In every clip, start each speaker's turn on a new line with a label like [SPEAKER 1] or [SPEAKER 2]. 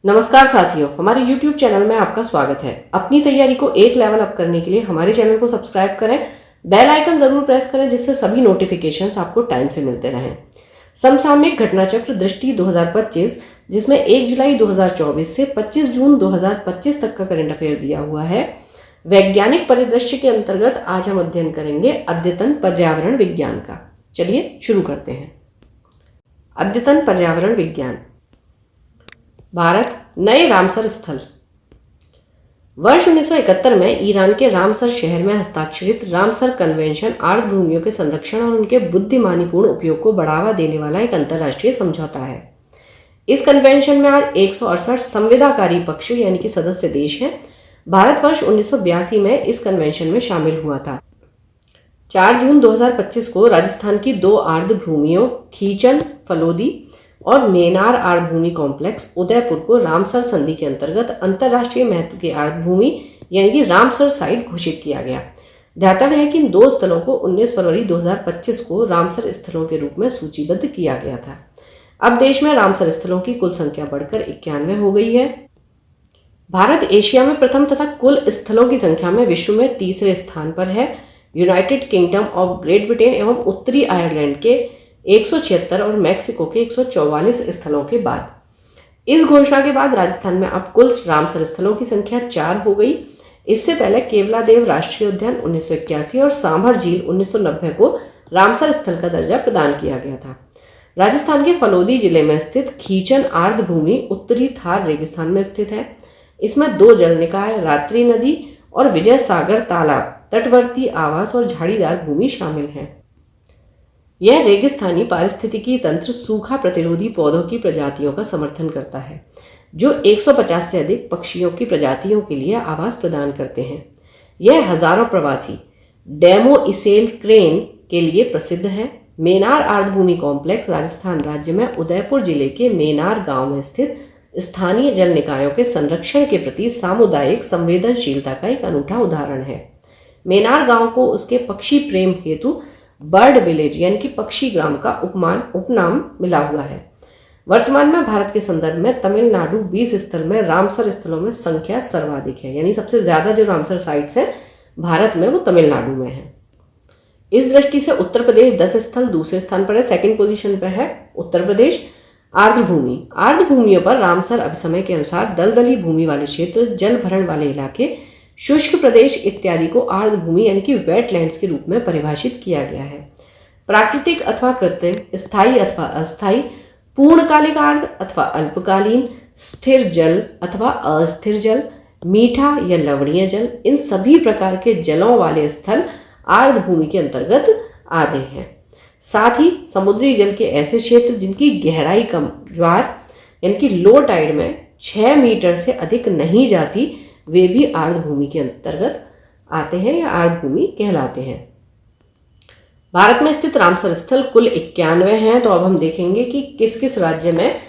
[SPEAKER 1] नमस्कार साथियों, हमारे YouTube चैनल में आपका स्वागत है। अपनी तैयारी को एक लेवल अप करने के लिए हमारे चैनल को सब्सक्राइब करें, बेल आइकन जरूर प्रेस करें जिससे सभी नोटिफिकेशंस आपको टाइम से मिलते रहें। समसामयिक घटना चक्र दृष्टि 2025, जिसमें 1 जुलाई 2024 से 25 जून 2025 तक का करंट अफेयर दिया हुआ है। वैज्ञानिक परिदृश्य के अंतर्गत आज हम अध्ययन करेंगे अद्यतन पर्यावरण विज्ञान का। चलिए शुरू करते हैं। अद्यतन पर्यावरण विज्ञान। भारत नए रामसर स्थल। वर्ष 1971 में ईरान के रामसर शहर में हस्ताक्षरित रामसर कन्वेंशन आर्द्रभूमियों के संरक्षण और उनके बुद्धिमानीपूर्ण उपयोग को बढ़ावा देने वाला एक अंतर्राष्ट्रीय समझौता है। इस कन्वेंशन में आज 168 संविदाकारी पक्ष यानी कि सदस्य देश हैं। भारत वर्ष 1982 में इस कन्वेंशन में शामिल हुआ था। 4 जून 2025 को राजस्थान की 2 आर्द्रभूमियों खीचन फलोदी और मेनार आर्द्रभूमि कॉम्प्लेक्स उदयपुर को रामसर संधि के अंतर्गत अंतर्राष्ट्रीय महत्व की आर्द्रभूमि यानी कि रामसर साइट घोषित किया गया। ध्यातव्य है कि इन 2 स्थलों को 19 फरवरी 2025 को रामसर स्थलों के रूप में सूचीबद्ध किया गया था। अब देश में रामसर स्थलों की कुल संख्या बढ़कर 91 हो गई है। भारत एशिया में प्रथम तथा कुल स्थलों की संख्या में विश्व में तीसरे स्थान पर है। United kingdom of great Britain एवं उत्तरी आयरलैंड के 176 और मैक्सिको के 144 स्थलों के बाद। इस घोषणा के बाद राजस्थान में अब कुल रामसर स्थलों की संख्या 4 हो गई। इससे पहले केवलादेव राष्ट्रीय उद्यान 1981 और सांभर झील 1990 को रामसर स्थल का दर्जा प्रदान किया गया था। राजस्थान के फलोदी जिले में स्थित खीचन आर्द्रभूमि उत्तरी थार रेगिस्तान में स्थित है। इसमें 2 जल निकाय, रात्रि नदी और विजय सागर तालाब, तटवर्ती आवास और झाड़ीदार भूमि शामिल है। यह रेगिस्तानी पारिस्थितिकी तंत्र सूखा प्रतिरोधी पौधों की प्रजातियों का समर्थन करता है, जो 150 से अधिक पक्षियों की प्रजातियों के लिए आवास प्रदान करते हैं। यह हजारों प्रवासी डेमोइसेल क्रेन के लिए प्रसिद्ध है। मेनार आर्द्रभूमि कॉम्प्लेक्स राजस्थान राज्य में उदयपुर जिले के मेनार गांव में स्थित स्थानीय जल निकायों के संरक्षण के प्रति सामुदायिक संवेदनशीलता का एक अनूठा उदाहरण है। मेनार गांव को उसके पक्षी प्रेम हेतु बर्ड विलेज यानी कि पक्षी ग्राम का उपनाम मिला हुआ है। वर्तमान में भारत के संदर्भ में तमिलनाडु 20 स्थल में रामसर स्थलों में संख्या सर्वाधिक है, यानी सबसे ज्यादा जो रामसर साइट्स हैं भारत में वो तमिलनाडु में है। इस दृष्टि से उत्तर प्रदेश 10 स्थल दूसरे स्थान पर है, सेकंड पोजीशन पर है उत्तर प्रदेश। आर्द्रभूमियों पर रामसर अभिसमय के अनुसार दलदली भूमि वाले क्षेत्र, जल भरण वाले इलाके, शुष्क प्रदेश इत्यादि को आर्द्रभूमि यानी कि वेटलैंड्स के रूप में परिभाषित किया गया है। प्राकृतिक अथवा कृत्रिम, स्थायी अथवा अस्थायी, पूर्णकालिक आर्द्र अथवा अल्पकालीन, स्थिर जल अथवा अस्थिर जल, मीठा या लवणीय जल, इन सभी प्रकार के जलों वाले स्थल आर्द्रभूमि के अंतर्गत आते हैं। साथ ही समुद्री जल के ऐसे क्षेत्र जिनकी गहराई कम, ज्वार यानी कि लो टाइड में 6 मीटर से अधिक नहीं जाती, वे भी आर्द्रभूमि के अंतर्गत आते हैं या आर्द्रभूमि कहलाते हैं। भारत में स्थित रामसर स्थल कुल 91 हैं। तो अब हम देखेंगे कि किस किस राज्य में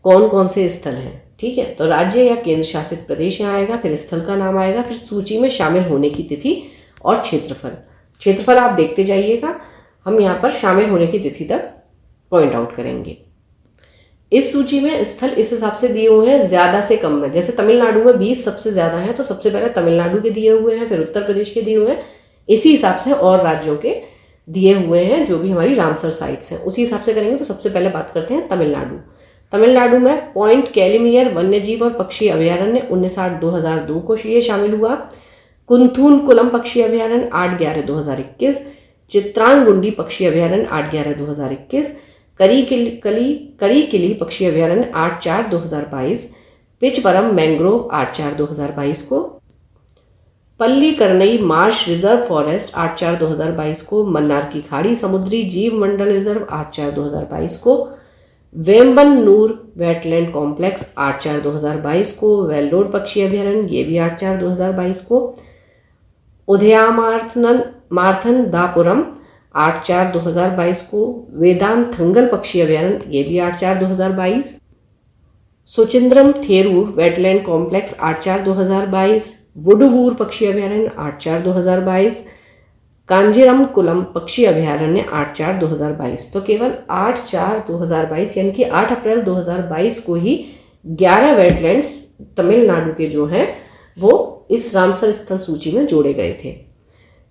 [SPEAKER 1] कौन कौन से स्थल हैं। ठीक है, तो राज्य या केंद्र शासित प्रदेश यहाँ आएगा, फिर स्थल का नाम आएगा, फिर सूची में शामिल होने की तिथि और क्षेत्रफल आप देखते जाइएगा। हम यहाँ पर शामिल होने की तिथि तक पॉइंट आउट करेंगे। इस सूची में स्थल इस हिसाब से दिए हुए हैं ज्यादा से कम में। जैसे तमिलनाडु में 20 सबसे ज्यादा है, तो सबसे पहले तमिलनाडु के दिए हुए हैं, फिर उत्तर प्रदेश के दिए हुए हैं। इसी हिसाब से और राज्यों के दिए हुए हैं जो भी हमारी रामसर साइट्स हैं, उसी हिसाब से करेंगे। तो सबसे पहले बात करते हैं तमिलनाडु में पॉइंट कैलिमियर वन्यजीव और पक्षी अभयारण्य 19/8/2002 को ये शामिल हुआ। कुंथून कुलम पक्षी अभयारण्य 8/11/2021, चित्रांगुंडी पक्षी अभयारण्य 8/11/2021, करी पक्षी अभयारण्य 8/4/2022, पिचपरम मैंग्रोव 8/4/2022 को, पल्ली करनई मार्श रिजर्व फॉरेस्ट 8/4/2022 को, मन्नार की खाड़ी समुद्री जीव मंडल रिजर्व 8/4/2022 को, वेम्बनूर वेटलैंड कॉम्प्लेक्स 8/4/2022 को, वेल्लोर पक्षी अभयारण्य ये भी 8/4/2022 को, उदयामार्थन दापुरम 8/4/2022 को, वेदांथंगल पक्षी अभयारण्य ये भी 8/4/2022, सुचिंद्रम थेरूर वेटलैंड कॉम्प्लेक्स 8/4/2022, वुडुवूर पक्षी अभयारण्य 8/4/2022, कांजीरम कुलम पक्षी अभयारण्य 8/4/2022। तो केवल 8/4/2022 यानी कि 8 अप्रैल 2022 को ही 11 वेटलैंड्स तमिलनाडु के जो हैं वो इस रामसर स्थल सूची में जोड़े गए थे।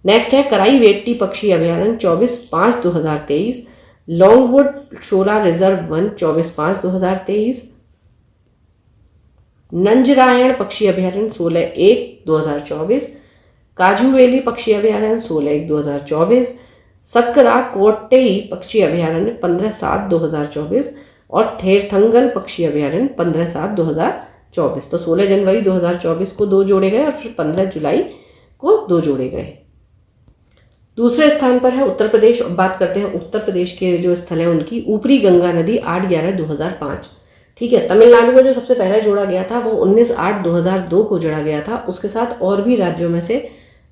[SPEAKER 1] नेक्स्ट है कराईवेट्टी पक्षी अभयारण्य 24/5/2023, लॉन्गवुड शोला रिजर्व वन 24/5/2023, नंजरायण पक्षी अभयारण्य 16/1/2024, काजूवेली पक्षी अभयारण्य 16/1/2024, सक्करा कोट्टेई पक्षी अभयारण्य 15/7/2024 और थेरथंगल पक्षी अभयारण्य 15/7/2024। तो 16 जनवरी 2024 को 2 जोड़े गए और फिर 15 जुलाई को 2 जोड़े गए। दूसरे स्थान पर है उत्तर प्रदेश। बात करते हैं उत्तर प्रदेश के जो स्थल हैं उनकी। ऊपरी गंगा नदी 8/11/2005। ठीक है, तमिलनाडु को जो सबसे पहले जोड़ा गया था वो 19/8/2002 को जोड़ा गया था। उसके साथ और भी राज्यों में से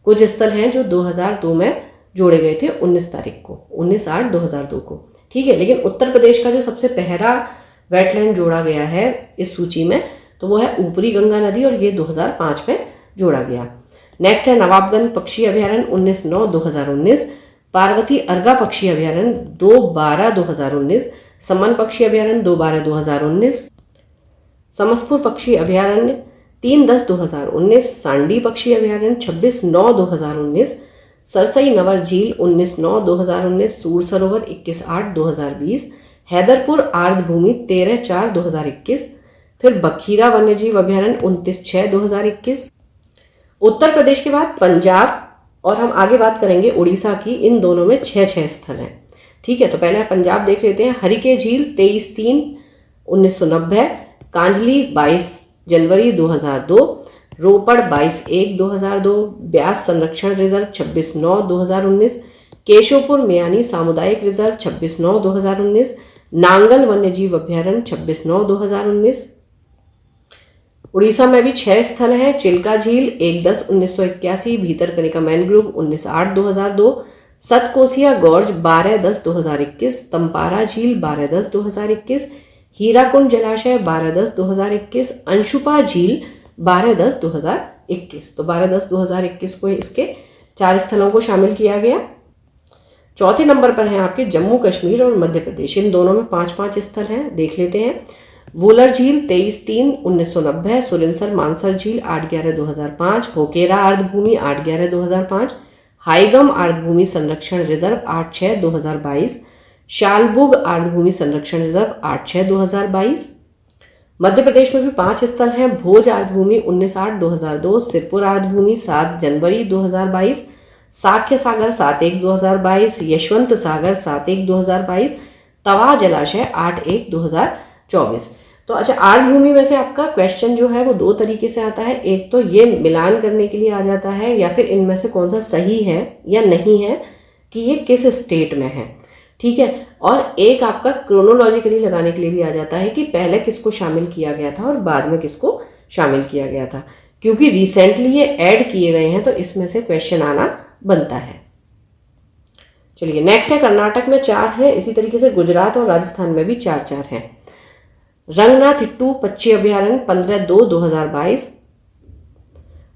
[SPEAKER 1] कुछ स्थल हैं जो 2002 में जोड़े गए थे 19 तारीख को, 19/8/2002 को। ठीक है, लेकिन उत्तर प्रदेश का जो सबसे पहला वेटलैंड जोड़ा गया है इस सूची में तो वो है ऊपरी गंगा नदी और ये 2005 में जोड़ा गया। नेक्स्ट है नवाबगंज पक्षी अभयारण्य 19/9/2019, पार्वती अर्गा पक्षी अभयारण्य 2/12/2019, समन पक्षी अभयारण्य 2/12/2019, समसपुर पक्षी अभयारण्य 3/10/2019, सांडी पक्षी अभयारण्य 26/9/2019, सरसई नवर झील 19/9/2019, सूर सरोवर 21/8/2020, हैदरपुर आर्द्रभूमि 13/4/2021, फिर बखीरा वन्यजीव अभयारण्य 29/6/2021। उत्तर प्रदेश के बाद पंजाब और हम आगे बात करेंगे उड़ीसा की। इन दोनों में 6 स्थल हैं। ठीक है, तो पहले पंजाब देख लेते हैं। हरिके झील 23/3/1990, कांजली 22 जनवरी 2002, रोपड़ 22/1/2002, ब्यास संरक्षण रिजर्व 26/9/2019, केशवपुर मियानी सामुदायिक रिजर्व 26/9/2019, नांगल वन्यजीव अभयारण्य 26/9/2019। उड़ीसा में भी 6 स्थल हैं। चिल्का झील 1/10/1981, भीतरकनिका मैनग्रोव 19/8/2002, सतकोसिया गॉर्ज 12/10/2021, तंपारा झील 12/10/2021, हीराकुंड जलाशय 12/10/2021, अंशुपा झील 12/10/2021। तो 12/10/2021 को इसके 4 स्थलों को शामिल किया गया। चौथे नंबर पर हैं आपके जम्मू कश्मीर और मध्य प्रदेश। इन दोनों में 5 स्थल हैं, देख लेते हैं। वुलर झील 23/3/1990, सुरिनसर मानसर झील 8/11/2005, होकेरा आर्द्रभूमि 8/11/2005, हाईगम आर्द्रभूमि संरक्षण रिजर्व 8/6/2022, शालबुग आर्द्रभूमि संरक्षण रिजर्व 8/6/2022। मध्य प्रदेश में भी 5 स्थल हैं। भोज आर्द्रभूमि 19/8/2002, सिरपुर आर्द्रभूमि 7 जनवरी 2022, साख्य सागर 7/1/2022, यशवंत सागर 7/1/2022, तवा जलाशय 8/1/2024। तो अच्छा, आर्द्रभूमि में से आपका क्वेश्चन जो है वो 2 तरीके से आता है। एक तो ये मिलान करने के लिए आ जाता है या फिर इनमें से कौन सा सही है या नहीं है कि ये किस स्टेट में है। ठीक है, और एक आपका क्रोनोलॉजिकली लगाने के लिए भी आ जाता है कि पहले किसको शामिल किया गया था और बाद में किसको शामिल किया गया था। क्योंकि रिसेंटली ये ऐड किए गए हैं तो इसमें से क्वेश्चन आना बनता है। चलिए, नेक्स्ट है कर्नाटक में 4 है। इसी तरीके से गुजरात और राजस्थान में भी 4 हैं। रंगनाथिट्टू पक्षी अभयारण्य 15/2/2022,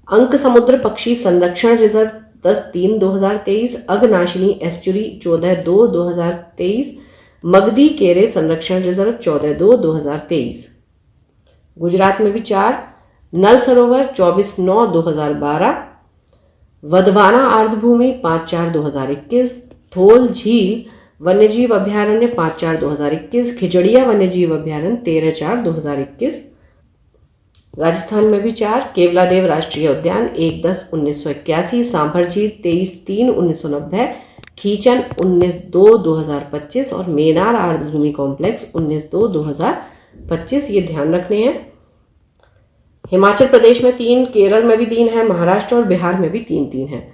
[SPEAKER 1] अंक समुद्र पक्षी संरक्षण रिजर्व 10/3/2023, अघनाशिनी एस्चुरी 14/2/2023, मगधी केरे संरक्षण रिजर्व 14/2/2023। गुजरात में भी 4, नल सरोवर 24/9/2012, वधवाना आर्द्रभूमि 5/4/2021, थोल झील वन्यजीव अभयारण्य 5/4/2021, खिजड़िया वन्यजीव अभयारण्य 13/4/2021। राजस्थान में भी 4, केवलादेव राष्ट्रीय उद्यान 1/10/1981, सांभर झील 23/3/1990, खीचन 19/2/2025 और मेनार आर्द्रभूमि कॉम्प्लेक्स 19/2/2025। ये ध्यान रखने हैं। हिमाचल प्रदेश में 3, केरल में भी 3 है, महाराष्ट्र और बिहार में भी 3 हैं।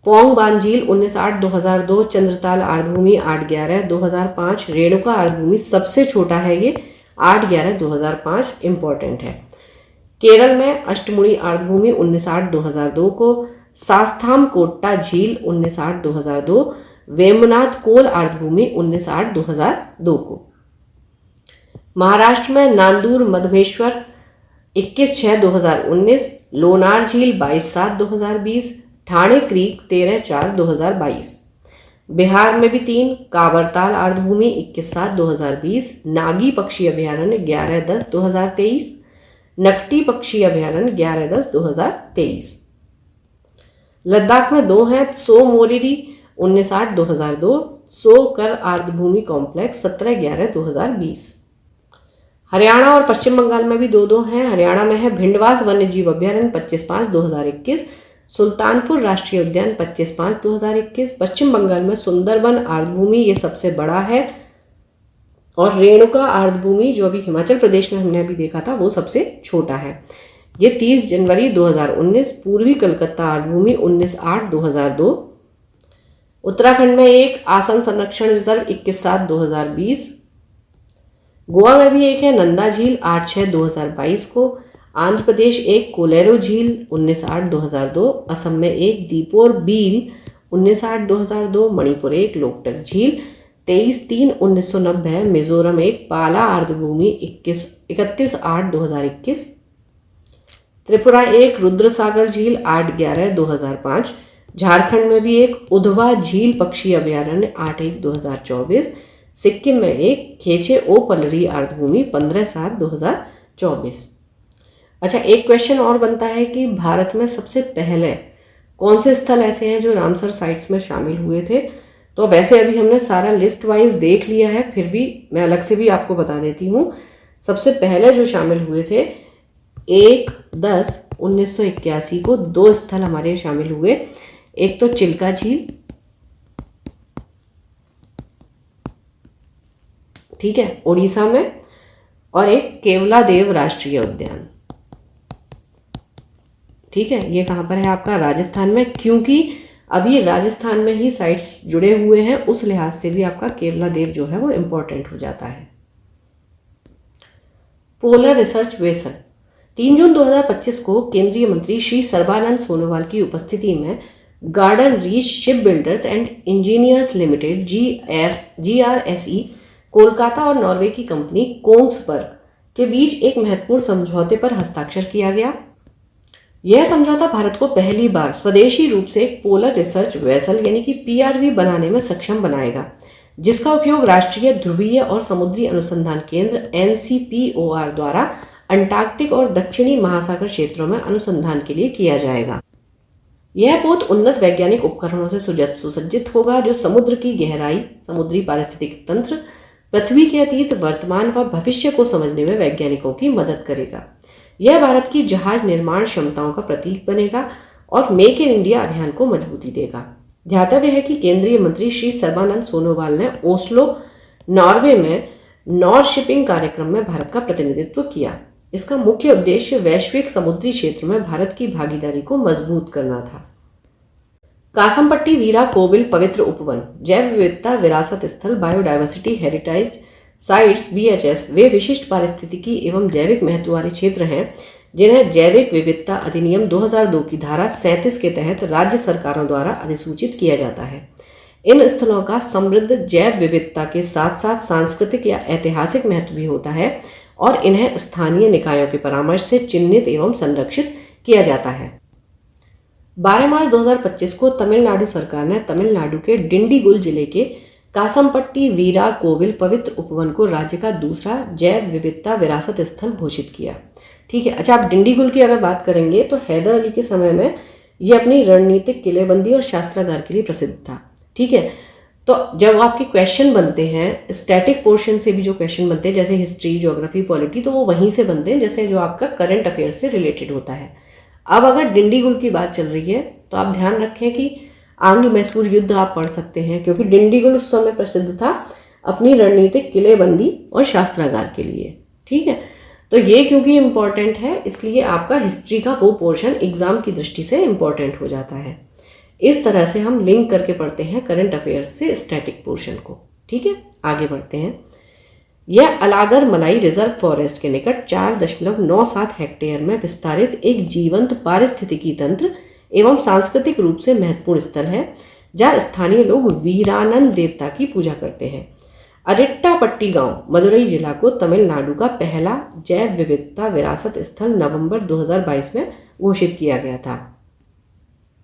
[SPEAKER 1] पोंग बांध झील 19/8/2002, चंद्रताल आर्द्रभूमि 8/11/2005, रेणुका आर्द्रभूमि सबसे छोटा है ये 8/11/2005, इंपॉर्टेंट है। केरल में अष्टमुड़ी आर्द्रभूमि 19/8/2002 को, सास्थाम कोट्टा झील 19/8/2002, वेमनाथ कोल आर्द्रभूमि 19/8/2002 को। महाराष्ट्र में नांदूर मधमेश्वर 21/6/2019, लोनार झील 22/7/2020, ठाणे क्रीक 13/4/2022। बिहार में भी 3, कावरताल आर्द्रभूमि 21/7/2020, नागी पक्षी अभयारण्य 11/10/2023, नकटी पक्षी अभयारण्य 11/10/2023। लद्दाख में 2 हैं, त्सो मोरिरी 19/8/2002, त्सो कर आर्द्रभूमि कॉम्प्लेक्स 17/11/2020। हरियाणा और पश्चिम बंगाल में भी 2 हैं। हरियाणा में है भिंडवास वन्यजीव अभयारण्य 25/5/2021, सुल्तानपुर राष्ट्रीय उद्यान 25/5/2021। पश्चिम बंगाल में सुंदरबन आर्द्रभूमि ये सबसे बड़ा है, और रेणुका आर्द्रभूमि जो अभी हिमाचल प्रदेश में हमने अभी देखा था वो सबसे छोटा है। ये 30 जनवरी 2019। पूर्वी कलकत्ता आर्द्रभूमि 19/8/2002। उत्तराखंड में एक आसन संरक्षण रिजर्व 21/7/2020। गोवा में भी एक है नंदा झील 8/6/2022 को। आंध्र प्रदेश एक कोलेरो झील 19/8/2002। असम में एक दीपोर बील 19/8/2002। मणिपुर एक लोकटक झील 23/3/1990। मिजोरम एक पाला आर्द्रभूमि 31/8/2021। त्रिपुरा एक रुद्रसागर झील 8/11/2005। झारखंड में भी एक उधवा झील पक्षी अभयारण्य 8/1/2024। सिक्किम में एक खेचे ओ पलरी आर्द्रभूमि 15/7/2024। अच्छा, एक क्वेश्चन और बनता है कि भारत में सबसे पहले कौन से स्थल ऐसे हैं जो रामसर साइट्स में शामिल हुए थे। तो वैसे अभी हमने सारा लिस्ट वाइज देख लिया है, फिर भी मैं अलग से भी आपको बता देती हूँ। सबसे पहले जो शामिल हुए थे 1/10/1981 को 2 स्थल हमारे शामिल हुए। एक तो चिल्का झील, ठीक है, उड़ीसा में, और एक केवलादेव राष्ट्रीय उद्यान, ठीक है। ये कहाँ पर है आपका? राजस्थान में, क्योंकि अभी राजस्थान में ही साइट्स जुड़े हुए हैं, उस लिहाज से भी आपका केवलादेव जो है वो इम्पोर्टेंट हो जाता है। पोलर रिसर्च वेसल 3 जून 2025 को केंद्रीय मंत्री श्री सर्बानंद सोनोवाल की उपस्थिति में garden reach ship builders and engineers limited GRSE Kolkata और नॉर्वे की कंपनी कोंग्सबर्ग के बीच एक महत्वपूर्ण समझौते पर हस्ताक्षर किया गया। यह समझौता भारत को पहली बार स्वदेशी रूप से एक पोलर रिसर्च वेसल यानी कि PRV बनाने में सक्षम बनाएगा, जिसका उपयोग राष्ट्रीय ध्रुवीय और समुद्री अनुसंधान केंद्र NCPOR द्वारा अंटार्कटिक और दक्षिणी महासागर क्षेत्रों में अनुसंधान के लिए किया जाएगा। यह पोत उन्नत वैज्ञानिक उपकरणों से सुसज्जित होगा जो समुद्र की गहराई, समुद्री पारिस्थितिक तंत्र, पृथ्वी के अतीत, वर्तमान व भविष्य को समझने में वैज्ञानिकों की मदद करेगा। यह भारत की जहाज निर्माण क्षमताओं का प्रतीक बनेगा और मेक इन इंडिया अभियान को मजबूती देगा। ध्यातव्य है कि केंद्रीय मंत्री श्री सर्बानंद सोनोवाल ने ओस्लो, नॉर्वे में नॉर शिपिंग कार्यक्रम में भारत का प्रतिनिधित्व किया। इसका मुख्य उद्देश्य वैश्विक समुद्री क्षेत्र में भारत की भागीदारी को मजबूत करना था। कासमपट्टी वीरा कोविल पवित्र उपवन, जैव विविधता विरासत स्थल, बायोडायवर्सिटी हेरिटेज साइट्स BHS वे विशिष्ट पारिस्थितिकी एवं जैविक महत्व वाले क्षेत्र हैं जिन्हें जैविक विविधता अधिनियम 2002 की धारा 37 के तहत राज्य सरकारों द्वारा अधिसूचित किया जाता है। इन स्थलों का समृद्ध जैव विविधता के साथ साथ सांस्कृतिक या ऐतिहासिक महत्व भी होता है और इन्हें स्थानीय निकायों के परामर्श से चिन्हित एवं संरक्षित किया जाता है। 12 मार्च 2025 को तमिलनाडु सरकार ने तमिलनाडु के डिंडीगुल जिले के कासमपट्टी वीरा कोविल पवित्र उपवन को राज्य का दूसरा जैव विविधता विरासत स्थल घोषित किया। ठीक है। अच्छा, आप डिंडीगुल की अगर बात करेंगे तो हैदर अली के समय में ये अपनी रणनीतिक किलेबंदी और शास्त्रागार के लिए प्रसिद्ध था। ठीक है। तो जब आपके क्वेश्चन बनते हैं स्टैटिक पोर्शन से भी जो क्वेश्चन बनते हैं जैसे हिस्ट्री, ज्योग्राफी, पॉलिटी, तो वो वहीं से बनते हैं जैसे जो आपका करंट अफेयर्स से रिलेटेड होता है। अब अगर डिंडीगुल की बात चल रही है तो आप ध्यान रखें कि आंग्ल मैसूर युद्ध आप पढ़ सकते हैं क्योंकि डिंडीगुल उस समय प्रसिद्ध था अपनी रणनीतिक किलेबंदी और शास्त्रागार के लिए। ठीक है। तो ये क्योंकि इम्पॉर्टेंट है इसलिए आपका हिस्ट्री का वो पोर्शन एग्जाम की दृष्टि से इम्पॉर्टेंट हो जाता है। इस तरह से हम लिंक करके पढ़ते हैं करंट अफेयर्स से स्टैटिक पोर्शन को। ठीक है, आगे बढ़ते हैं। यह अलागर मलाई रिजर्व फॉरेस्ट के निकट 4.97 हेक्टेयर में विस्तारित एक जीवंत पारिस्थितिकी तंत्र एवं सांस्कृतिक रूप से महत्वपूर्ण स्थल है जहाँ स्थानीय लोग वीरानंद देवता की पूजा करते हैं। अरिट्टापट्टी गांव मदुरई जिला को तमिलनाडु का पहला जैव विविधता विरासत स्थल नवंबर 2022 में घोषित किया गया था।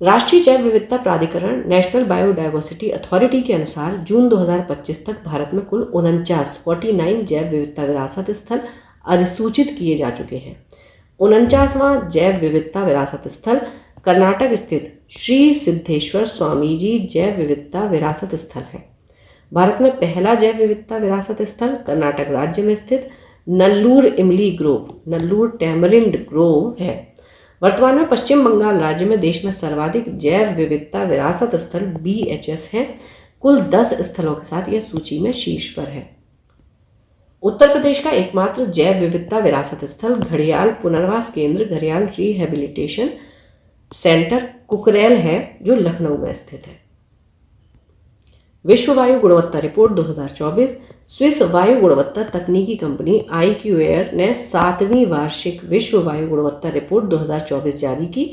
[SPEAKER 1] राष्ट्रीय जैव विविधता प्राधिकरण नेशनल बायोडायवर्सिटी अथॉरिटी के अनुसार जून 2025 तक भारत में कुल 49 जैव विविधता विरासत स्थल अधिसूचित किए जा चुके हैं। 49वां जैव विविधता विरासत स्थल कर्नाटक स्थित श्री सिद्धेश्वर स्वामीजी जैव विविधता विरासत स्थल है। भारत में पहला जैव विविधता विरासत स्थल कर्नाटक राज्य में स्थित नल्लूर इमली ग्रोव, नल्लूर टैमरिंड ग्रोव है। वर्तमान में पश्चिम बंगाल राज्य में देश में सर्वाधिक जैव विविधता विरासत स्थल BHS हैं। कुल 10 स्थलों के साथ यह सूची में शीर्ष पर है। उत्तर प्रदेश का एकमात्र जैव विविधता विरासत स्थल घड़ियाल पुनर्वास केंद्र, घड़ियाल रिहेबिलिटेशन सेंटर कुकरेल है, जो लखनऊ में स्थित है। विश्व वायु गुणवत्ता रिपोर्ट 2024। स्विस वायु गुणवत्ता तकनीकी कंपनी IQAir ने 7वीं वार्षिक विश्व वायु गुणवत्ता रिपोर्ट 2024 जारी की।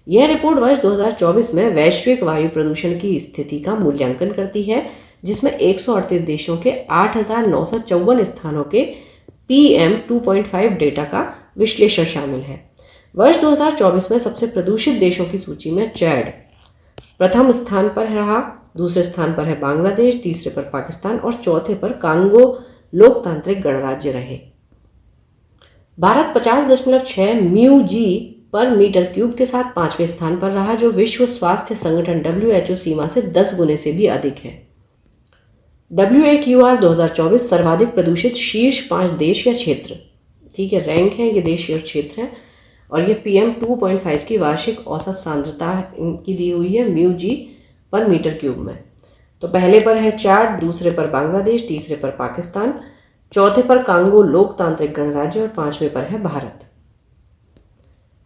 [SPEAKER 1] यह रिपोर्ट वर्ष 2024 में वैश्विक वायु प्रदूषण की स्थिति का मूल्यांकन करती है, जिसमें 138 देशों के 8,954 स्थानों के PM 2.5 डेटा का विश्लेषण शामिल है। वर्ष 2024 में सबसे प्रदूषित देशों की सूची में चैड प्रथम स्थान पर रहा, दूसरे स्थान पर है बांग्लादेश, तीसरे पर पाकिस्तान और चौथे पर कांगो लोकतांत्रिक गणराज्य रहे। भारत 50.6 μg पर मीटर क्यूब के साथ 5वें स्थान पर रहा, जो विश्व स्वास्थ्य संगठन WHO सीमा से 10 गुने से भी अधिक है। WAQR 2024 सर्वाधिक प्रदूषित शीर्ष 5 देश या क्षेत्र, ठीक है, रैंक है, ये देश और क्षेत्र है, और ये PM 2.5 की वार्षिक औसत सांद्रता की दी हुई है μg पर मीटर क्यूब में। तो पहले पर है चाड, दूसरे पर बांग्लादेश, तीसरे पर पाकिस्तान, चौथे पर कांगो लोकतांत्रिक गणराज्य और 5वें पर है भारत।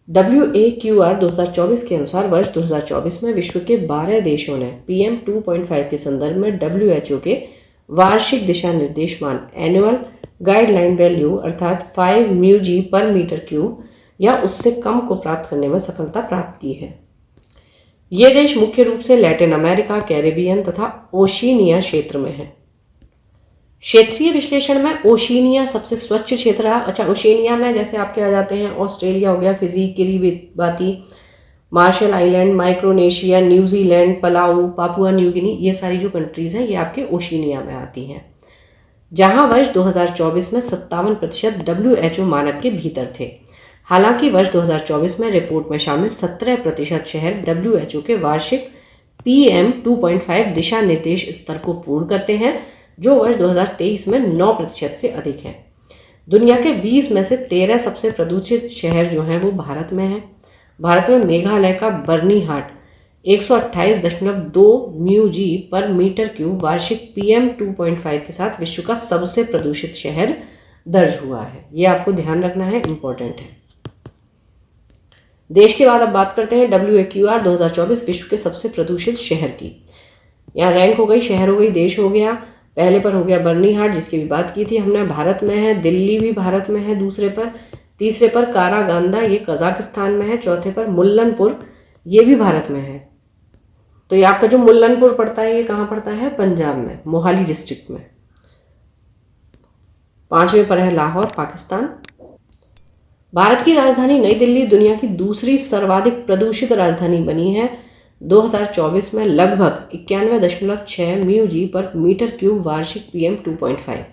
[SPEAKER 1] WAQR 2024 के अनुसार वर्ष 2024 में विश्व के 12 देशों ने PM 2.5 के संदर्भ में WHO के वार्षिक दिशा निर्देश मान एनुअल गाइडलाइन वैल्यू अर्थात 5 μg पर मीटर क्यूब या उससे कम को प्राप्त करने में सफलता प्राप्त की है। ये देश मुख्य रूप से लैटिन अमेरिका, कैरेबियन तथा ओशिनिया क्षेत्र में है। क्षेत्रीय विश्लेषण में ओशिनिया सबसे स्वच्छ क्षेत्र रहा। अच्छा, ओशिनिया में जैसे आपके आ जाते हैं ऑस्ट्रेलिया हो गया, Fiji, Kiribati, Marshall island, Micronesia, New Zealand, Palau, Papua New Guinea, ये सारी जो कंट्रीज हैं ये आपके ओशिनिया में आती हैं, जहां वर्ष 2024 में 57% WHO मानक के भीतर थे। हालांकि वर्ष 2024 में रिपोर्ट में शामिल 17% शहर WHO के वार्षिक PM 2.5 दिशा निर्देश स्तर को पूर्ण करते हैं, जो वर्ष 2023 में 9% से अधिक है। दुनिया के 20 में से 13 सबसे प्रदूषित शहर जो हैं वो भारत में हैं। भारत में मेघालय का बर्नीहाट 128.2 μg पर मीटर क्यूब वार्षिक PM 2.5 के साथ विश्व का सबसे प्रदूषित शहर दर्ज हुआ है। ये आपको ध्यान रखना है, इंपॉर्टेंट है। देश के बाद अब बात करते हैं WAQR 2024 विश्व के सबसे प्रदूषित शहर की। यहाँ रैंक हो गई, शहर हो गई, देश हो गया। पहले पर हो गया बर्नीहाट, जिसकी भी बात की थी हमने, भारत में है। दिल्ली भी भारत में है दूसरे पर। तीसरे पर कारागांदा, ये कजाकिस्तान में है। चौथे पर मुल्लनपुर, ये भी भारत में है। तो ये आपका जो मुल्लनपुर पड़ता है ये कहाँ पड़ता है? पंजाब में, मोहाली डिस्ट्रिक्ट में। 5वें पर है लाहौर, पाकिस्तान। भारत की राजधानी नई दिल्ली दुनिया की दूसरी सर्वाधिक प्रदूषित राजधानी बनी है। 2024 में लगभग 91.6 μg पर मीटर क्यूब वार्षिक PM 2.5।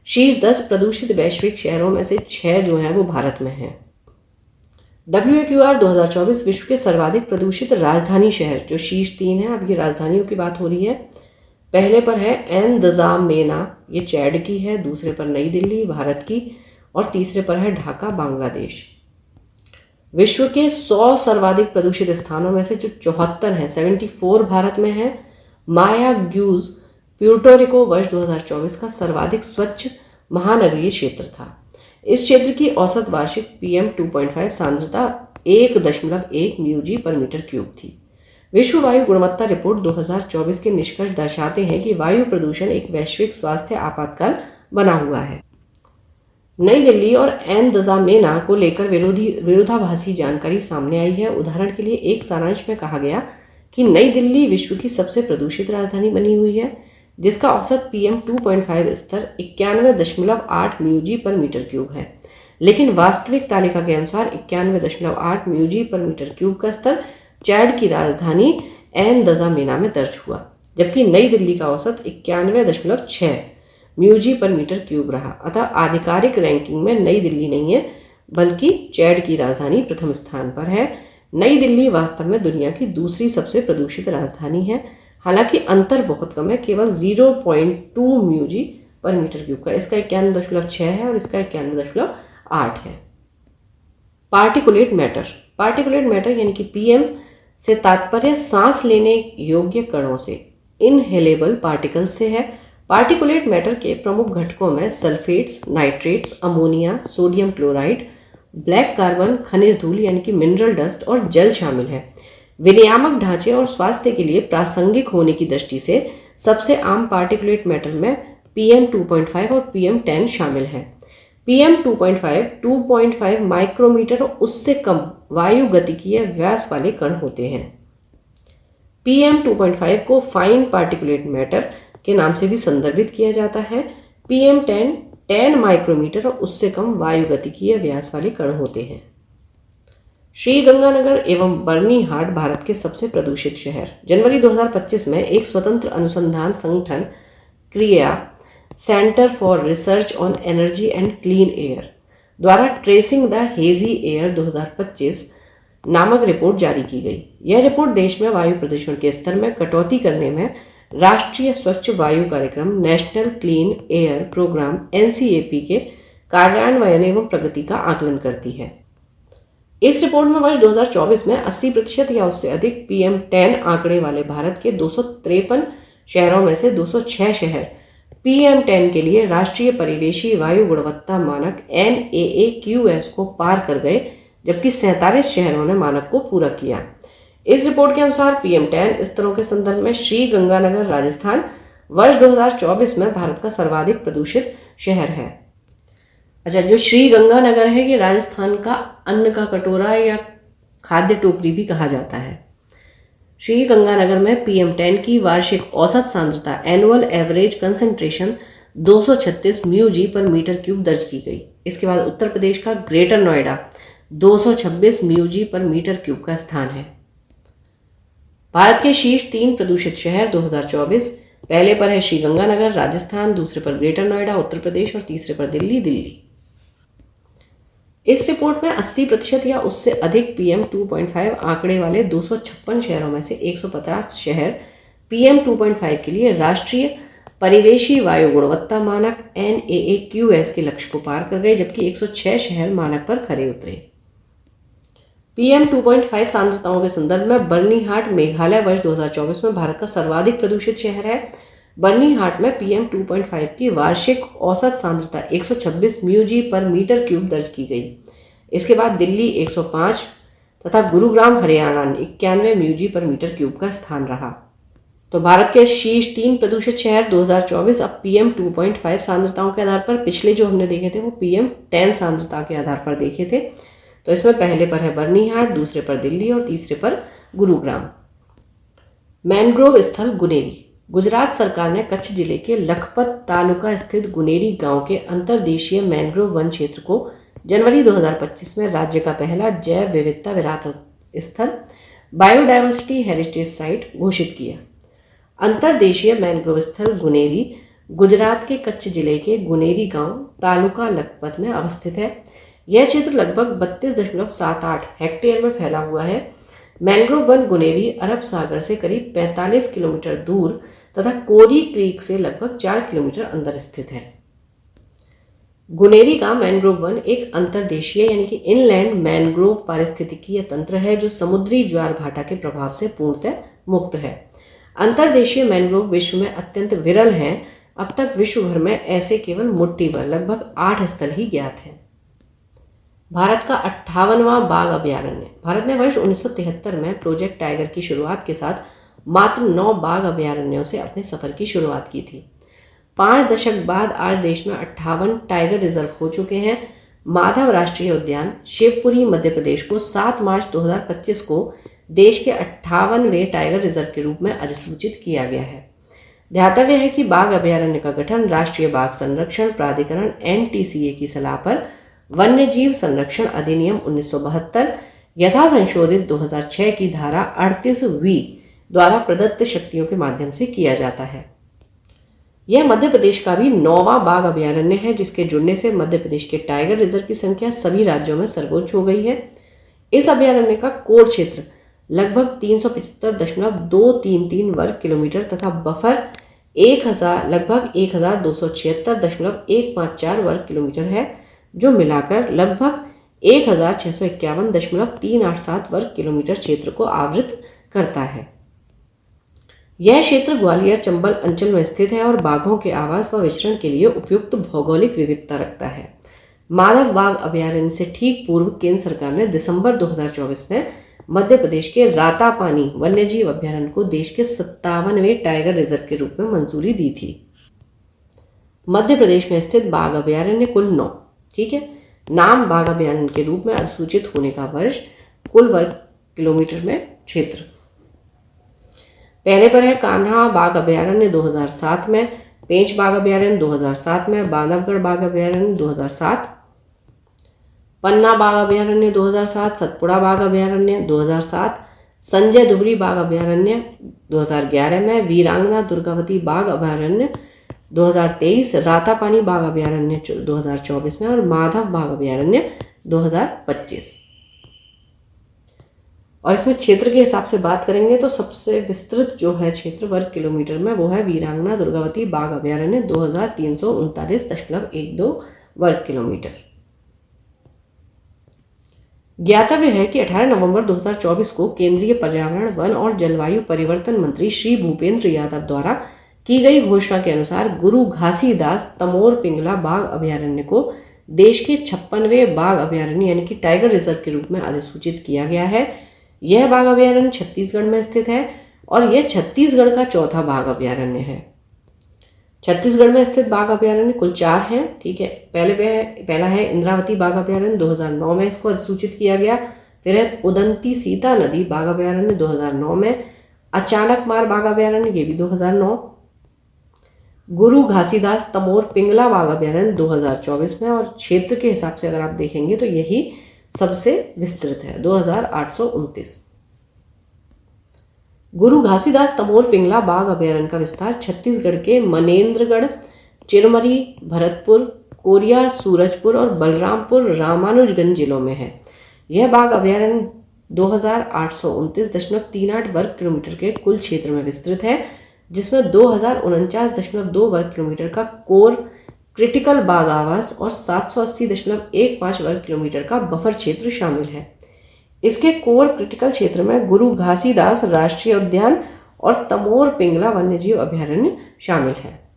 [SPEAKER 1] शीर्ष 10 प्रदूषित वैश्विक शहरों में से 6 जो हैं वो भारत में हैं। WAQR 2024 विश्व के सर्वाधिक प्रदूषित राजधानी शहर, जो शीर्ष 3 है, अब ये राजधानियों की बात हो रही है। पहले पर है एनदजामेना, ये चैड की है। दूसरे पर नई दिल्ली, भारत की, और तीसरे पर है ढाका, बांग्लादेश। विश्व के 100 सर्वाधिक प्रदूषित स्थानों में से जो 74 हैं, 74 भारत में है। मायाग्यूज, प्यूर्टोरिको वर्ष 2024 का सर्वाधिक स्वच्छ महानगरीय क्षेत्र था। इस क्षेत्र की औसत वार्षिक PM 2.5 सांद्रता 1.1 μg पर मीटर क्यूब थी। विश्व वायु गुणवत्ता रिपोर्ट 2024 के निष्कर्ष दर्शाते हैं कि वायु प्रदूषण एक वैश्विक स्वास्थ्य आपातकाल बना हुआ है। नई दिल्ली और एनदजामेना को लेकर विरोधाभासी जानकारी सामने आई है। उदाहरण के लिए एक सारांश में कहा गया कि नई दिल्ली विश्व की सबसे प्रदूषित राजधानी बनी हुई है, जिसका औसत PM 2.5 स्तर 91.8 μg पर मीटर क्यूब है। लेकिन वास्तविक तालिका के अनुसार 91.8 μg पर मीटर क्यूब का स्तर चैड की राजधानी एन-दज़ामेना में दर्ज हुआ, जबकि नई दिल्ली का औसत 91.6 म्यूजी पर मीटर क्यूब रहा। अतः आधिकारिक रैंकिंग में नई दिल्ली नहीं है, बल्कि चैड की राजधानी प्रथम स्थान पर है। नई दिल्ली वास्तव में दुनिया की दूसरी सबसे प्रदूषित राजधानी है। हालांकि अंतर बहुत कम है, केवल 0.2 म्यूजी पर मीटर क्यूब का। इसका 91.6 है और इसका 91.8 है। Particulate matter. पार्टिकुलेट मैटर यानी कि पीएम से तात्पर्य सांस लेने योग्य कणों से, इनहेलेबल पार्टिकल से है। पार्टिकुलेट मैटर के प्रमुख घटकों में sulphates, nitrates, ammonia, sodium chloride, black carbon, खनिज धूल यानी कि मिनरल डस्ट और जल शामिल है। विनियामक ढांचे और स्वास्थ्य के लिए प्रासंगिक होने की दृष्टि से सबसे आम पार्टिकुलेट मैटर में PM 2.5 और PM 10 शामिल है। PM 2.5 माइक्रोमीटर और उससे कम वायु गतिकीय व्यास वाले कण होते हैं। PM 2.5 को फाइन पार्टिकुलेट मैटर के नाम से भी संदर्भित किया जाता है। PM 10 माइक्रोमीटर और उससे कम वायु गतिकीय व्यास वाले कण होते हैं। श्रीगंगानगर एवं बर्नीहाट भारत के सबसे प्रदूषित शहर। जनवरी 2025 में एक स्वतंत्र अनुसंधान संगठन क्रिया centre for research on energy and clean air द्वारा ट्रेसिंग द हेजी एयर 2025 नामक रिपोर्ट जारी की गई। यह रिपोर्ट देश में वायु प्रदूषण के स्तर में कटौती करने में राष्ट्रीय स्वच्छ वायु कार्यक्रम national clean air programme NCAP के कार्यान्वयन एवं प्रगति का आकलन करती है। इस रिपोर्ट में वर्ष 2024 में 80% या उससे अधिक PM 10 आंकड़े वाले भारत के 253 शहरों में से 206 शहर PM 10 के लिए राष्ट्रीय परिवेशी वायु गुणवत्ता मानक NAAQS को पार कर गए, जबकि 47 शहरों ने मानक को पूरा किया। इस रिपोर्ट के अनुसार PM 10 स्तरों के संदर्भ में श्रीगंगानगर राजस्थान वर्ष 2024 में भारत का सर्वाधिक प्रदूषित शहर है। अच्छा, जो श्रीगंगानगर है ये राजस्थान का अन्न का कटोरा या खाद्य टोकरी भी कहा जाता है। श्रीगंगानगर में PM 10 की वार्षिक औसत सांद्रता एनुअल एवरेज कंसंट्रेशन 236 म्यूजी पर मीटर क्यूब दर्ज की गई। इसके बाद उत्तर प्रदेश का ग्रेटर नोएडा 226 म्यूजी पर मीटर क्यूब का स्थान है। भारत के शीर्ष 3 प्रदूषित शहर 2024, पहले पर है श्रीगंगानगर राजस्थान, दूसरे पर ग्रेटर नोएडा उत्तर प्रदेश और तीसरे पर दिल्ली। इस रिपोर्ट में 80% या उससे अधिक PM 2.5 आंकड़े वाले 256 शहरों में से 150 शहर PM 2.5 के लिए राष्ट्रीय परिवेशी वायु गुणवत्ता मानक NAAQS के लक्ष्य को पार कर गए, जबकि 106 शहर मानक पर खरे उतरे। PM 2.5 सांद्रताओं के संदर्भ में बर्नीहाट मेघालय वर्ष 2024 में भारत का सर्वाधिक प्रदूषित शहर है। बर्नीहाट में PM 2.5 की वार्षिक औसत सांद्रता 126 म्यूजी पर मीटर क्यूब दर्ज की गई। इसके बाद दिल्ली 105 तथा गुरुग्राम हरियाणा 91 म्यूजी पर मीटर क्यूब का स्थान रहा। तो भारत के शीर्ष 3 प्रदूषित शहर 2024 अब PM 2.5 सांद्रताओं के आधार पर, पिछले जो हमने देखे थे वो PM 10 सांद्रता के आधार पर देखे थे। तो इसमें पहले पर है बर्नीहाट, दूसरे पर दिल्ली और तीसरे पर गुरुग्राम। मैनग्रोव स्थल गुनेरी। गुजरात सरकार ने कच्छ जिले के लखपत तालुका स्थित गुनेरी गांव के अंतर्देशीय मैनग्रोव वन क्षेत्र को जनवरी 2025 में राज्य का पहला जैव विविधता विरासत स्थल बायोडायवर्सिटी हेरिटेज साइट घोषित किया। अंतर्देशीय मैनग्रोव स्थल गुनेरी गुजरात के कच्छ जिले के गुनेरी गांव तालुका लखपत में अवस्थित है। यह क्षेत्र लगभग 32.78 हेक्टेयर में फैला हुआ है। मैनग्रोव वन गुनेरी अरब सागर से करीब 45 किलोमीटर दूर तथा कोरी क्रीक से लगभग 4 किलोमीटर अंदर स्थित है। गुनेरी का मैनग्रोव वन एक अंतर्देशीय यानी कि इनलैंड मैनग्रोव पारिस्थितिकीय तंत्र है जो समुद्री ज्वार भाटा के प्रभाव से पूर्णतः मुक्त है। अंतर्देशीय मैनग्रोव विश्व में अत्यंत विरल हैं। अब तक विश्व भर में ऐसे केवल मुट्ठी भर लगभग 8 स्थल ही ज्ञात हैं। भारत का 58वां बाघ अभयारण्य। भारत ने वर्ष 1973 में प्रोजेक्ट टाइगर की शुरुआत के साथ मात्र 9 बाघ अभयारण्यों से अपने सफर की शुरुआत की थी। 5 दशक बाद आज देश में 58 टाइगर रिजर्व हो चुके हैं। माधव राष्ट्रीय उद्यान शिवपुरी मध्य प्रदेश को 7 मार्च 2025 को देश के 58वें टाइगर रिजर्व के रूप में अधिसूचित किया गया है। ध्यातव्य है कि बाघ अभयारण्य का गठन राष्ट्रीय बाघ संरक्षण प्राधिकरण NTCA की सलाह पर वन्य जीव संरक्षण अधिनियम 1972 यथा संशोधित 2006 की धारा 38(वी) द्वारा प्रदत्त शक्तियों के माध्यम से किया जाता है। यह मध्य प्रदेश का भी 9वां बाघ अभयारण्य है, जिसके जुड़ने से मध्य प्रदेश के टाइगर रिजर्व की संख्या सभी राज्यों में सर्वोच्च हो गई है। इस अभयारण्य का कोर क्षेत्र लगभग 375.233 वर्ग किलोमीटर तथा बफर लगभग 1276.154 वर्ग किलोमीटर है, जो मिलाकर लगभग 1651.387 वर्ग किलोमीटर क्षेत्र को आवृत करता है। यह क्षेत्र ग्वालियर चंबल अंचल में स्थित है और बाघों के आवास व विचरण के लिए उपयुक्त भौगोलिक विविधता रखता है। माधव बाघ अभयारण्य से ठीक पूर्व केंद्र सरकार ने दिसंबर 2024 में मध्य प्रदेश के रातापानी वन्यजीव अभयारण्य को देश के 57वें टाइगर रिजर्व के रूप में मंजूरी दी थी। मध्य प्रदेश में स्थित बाघ अभयारण्य कुल 9, ठीक है। नाम बाघ अभयारण्य के रूप में अधिसूचित होने का वर्ष, कुल वर्ग किलोमीटर में क्षेत्र। पहले पर है कान्हा बाघ अभयारण्य 2007 में, पेंच बाघ अभयारण्य 2007 में, बांधवगढ़ बाघ अभयारण्य 2007, पन्ना बाघ अभयारण्य 2007, सतपुड़ा बाघ अभयारण्य 2007, संजय धुबरी बाघ अभयारण्य 2011 में, वीरांगना दुर्गावती बाघ अभयारण्य 2023, रातापानी बाघ अभयारण्य 2024 में और माधव बाघ अभयारण्य 2025। और इसमें क्षेत्र के हिसाब से बात करेंगे तो सबसे विस्तृत जो है क्षेत्र वर्ग किलोमीटर में वो है वीरांगना दुर्गावती बाघ अभयारण्य 2339.12 वर्ग किलोमीटर। ज्ञातव्य है कि 18 नवंबर 2024 को केंद्रीय पर्यावरण, वन और जलवायु परिवर्तन मंत्री श्री भूपेंद्र यादव द्वारा की गई घोषणा के अनुसार गुरु घासीदास तमोर पिंगला बाघ अभयारण्य को देश के 56वें बाघ अभयारण्य यानी कि टाइगर रिजर्व के रूप में अधिसूचित किया गया है। यह बाघ अभयारण्य छत्तीसगढ़ में स्थित है और यह छत्तीसगढ़ का चौथा बाघ अभयारण्य है। छत्तीसगढ़ में स्थित बाघ अभयारण्य कुल 4 हैं, ठीक है। पहला है इंद्रावती बाघ अभयारण्य, 2009 में इसको अधिसूचित किया गया। फिर है उदंती सीता नदी बाघ अभयारण्य 2009 में, अचानक मार बाघ अभयारण्य ये भी 2009, गुरु घासीदास तमोर पिंगला बाघ अभयारण्य 2024 में और क्षेत्र के हिसाब से अगर आप देखेंगे तो यही सबसे विस्तृत है 2829। गुरु घासीदास तमोर पिंगला बाघ अभयारण्य का विस्तार छत्तीसगढ़ के मनेन्द्रगढ़, चिरमरी, भरतपुर, कोरिया, सूरजपुर और बलरामपुर रामानुजगंज जिलों में है। यह बाघ अभयारण्य 2829.38 वर्ग किलोमीटर के कुल क्षेत्र में विस्तृत है, जिसमें 2049.2 वर्ग किलोमीटर का कोर क्रिटिकल बाघ आवास और 780.15 वर्ग किलोमीटर का बफर क्षेत्र शामिल है। इसके कोर क्रिटिकल क्षेत्र में गुरु घासीदास राष्ट्रीय उद्यान और तमोर पिंगला वन्यजीव अभयारण्य शामिल है।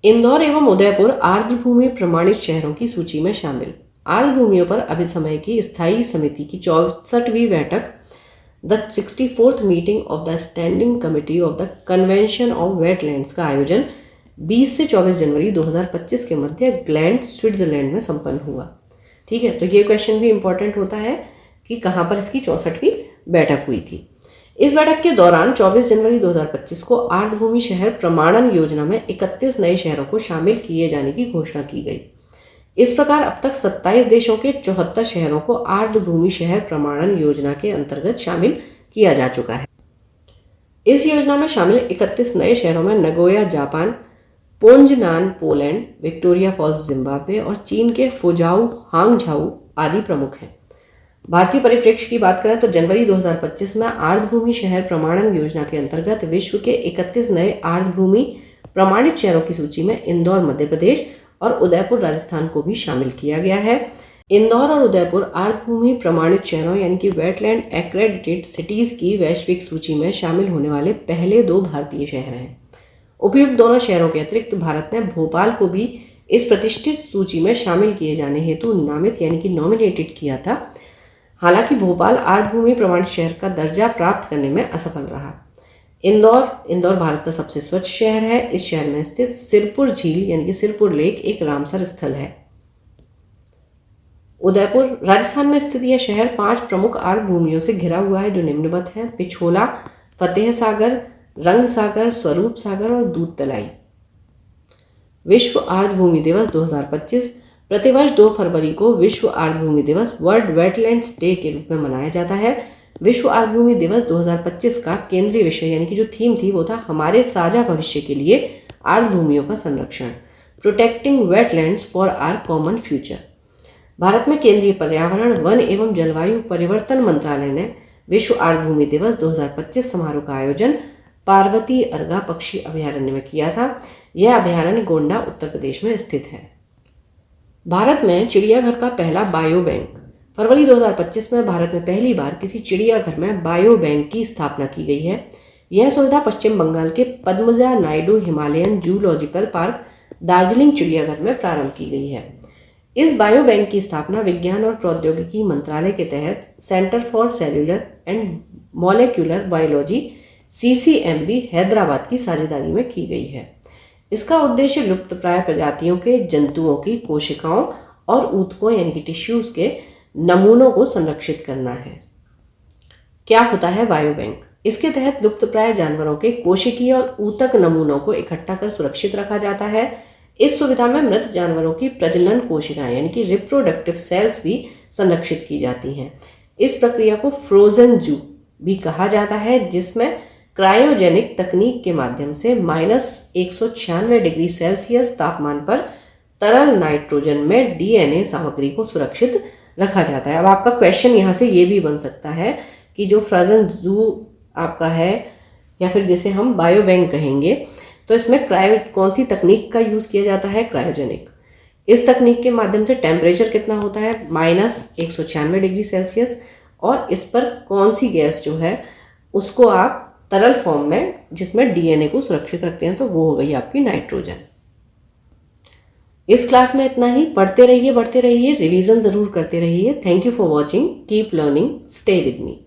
[SPEAKER 1] इंदौर एवं उदयपुर आर्द्रभूमि प्रमाणित शहरों की सूची में शामिल। आर्द्रभूमियों पर अभिसमय की स्थायी समिति की 64वीं बैठक the 64th meeting of the standing committee of the convention of wetlands का आयोजन 20 से 24 जनवरी 2025 के मध्य ग्लैंड, स्विट्जरलैंड में संपन्न हुआ। ठीक है, तो ये क्वेश्चन भी इंपॉर्टेंट होता है कि कहाँ पर इसकी 64वीं बैठक हुई थी। इस बैठक के दौरान 24 जनवरी 2025 को आर्द्रभूमि शहर प्रमाणन योजना में 31 नए शहरों को शामिल किए जाने की घोषणा की गई। इस प्रकार अब तक 27 देशों के 74 शहरों को आर्द्रभूमि शहर प्रमाणन योजना के अंतर्गत शामिल किया जा चुका है। इस योजना में शामिल 31 नए शहरों में Nagoya Japan, Poznan Poland, Victoria Falls Zimbabwe और चीन के फुजाऊ हांगझाऊ आदि प्रमुख हैं। भारतीय परिप्रेक्ष्य की बात करें तो जनवरी 2025 में आर्द्रभूमि शहर प्रमाणन योजना के अंतर्गत विश्व के 31 नए आर्द्रभूमि प्रमाणित शहरों की सूची में इंदौर मध्य प्रदेश और उदयपुर राजस्थान को भी शामिल किया गया है। इंदौर और उदयपुर आर्द्रभूमि प्रमाणित शहरों यानी कि वेटलैंड एक्रेडिटेड सिटीज की वैश्विक सूची में शामिल होने वाले पहले 2 भारतीय शहर हैं। उपयुक्त दोनों शहरों के अतिरिक्त भारत ने भोपाल को भी इस प्रतिष्ठित सूची में शामिल किए जाने हेतु नामित यानी कि नॉमिनेटेड किया था। हालांकि भोपाल आर्द्रभूमि प्रमाणित शहर का दर्जा प्राप्त करने में असफल रहा। इंदौर भारत का सबसे स्वच्छ शहर है। इस शहर में स्थित सिरपुर झील यानी कि सिरपुर लेक एक रामसर स्थल है। उदयपुर राजस्थान में स्थित यह शहर 5 प्रमुख आर्द्रभूमियों से घिरा हुआ है जो निम्नवत है: पिछोला, फतेह सागर, रंग सागर, स्वरूप सागर और दूध तलाई। विश्व आर्द्रभूमि दिवस 2025 प्रतिवर्ष 2 फरवरी को विश्व आर्द्रभूमि दिवस वर्ल्ड वेटलैंड्स डे के रूप में मनाया जाता है। विश्व आर्द्रभूमि दिवस 2025 का केंद्रीय विषय यानी कि जो थीम थी वो था हमारे साझा भविष्य के लिए आर्द्रभूमियों का संरक्षण, protecting wetlands for our common future. Bharat में केंद्रीय पर्यावरण, वन एवं जलवायु परिवर्तन मंत्रालय ने विश्व आर्द्रभूमि दिवस 2025 समारोह का आयोजन पार्वती अर्गा पक्षी अभयारण्य में किया था। यह अभयारण्य गोंडा, उत्तर प्रदेश में स्थित है। भारत में चिड़ियाघर का पहला बायो बैंक। फरवरी 2025 में भारत में पहली बार किसी चिड़ियाघर में बायो बैंक की स्थापना की गई है। यह सुविधा पश्चिम बंगाल के Padmaja Naidu Himalayan zoological park, Darjeeling चिड़ियाघर में प्रारंभ की गई है। इस बायो बैंक की स्थापना विज्ञान और प्रौद्योगिकी मंत्रालय के तहत centre for cellular and molecular biology CCMB Hyderabad की साझेदारी में की गई है। इसका उद्देश्य लुप्तप्राय प्रजातियों के जंतुओं की कोशिकाओं और ऊतकों यानी कि टिश्यूज के नमूनों को संरक्षित करना है। क्या होता है बायो बैंक? इसके तहत लुप्तप्राय जानवरों के कोशिकीय और ऊतक नमूनों को इकट्ठा कर सुरक्षित रखा जाता है। इस सुविधा में मृत जानवरों की प्रजनन कोशिकाएं यानी कि रिप्रोडक्टिव सेल्स भी संरक्षित की जाती हैं। इस प्रक्रिया को फ्रोजन जू भी कहा जाता है, जिसमें क्रायोजेनिक तकनीक के माध्यम से -196 डिग्री सेल्सियस तापमान पर तरल नाइट्रोजन में DNA सामग्री को सुरक्षित रखा जाता है। अब आपका क्वेश्चन यहाँ से ये भी बन सकता है कि जो फ्रोजन जू आपका है या फिर जिसे हम बायो बैंक कहेंगे, तो इसमें कौन सी तकनीक का यूज़ किया जाता है? क्रायोजेनिक। इस तकनीक के माध्यम से टेम्परेचर कितना होता है? -196 डिग्री सेल्सियस। और इस पर कौन सी गैस जो है उसको आप तरल फॉर्म में जिसमें DNA को सुरक्षित रखते हैं, तो वो हो गई आपकी नाइट्रोजन। इस क्लास में इतना ही। पढ़ते रहिए, बढ़ते रहिए, रिवीजन ज़रूर करते रहिए। Thank you for watching. Keep learning, stay with me.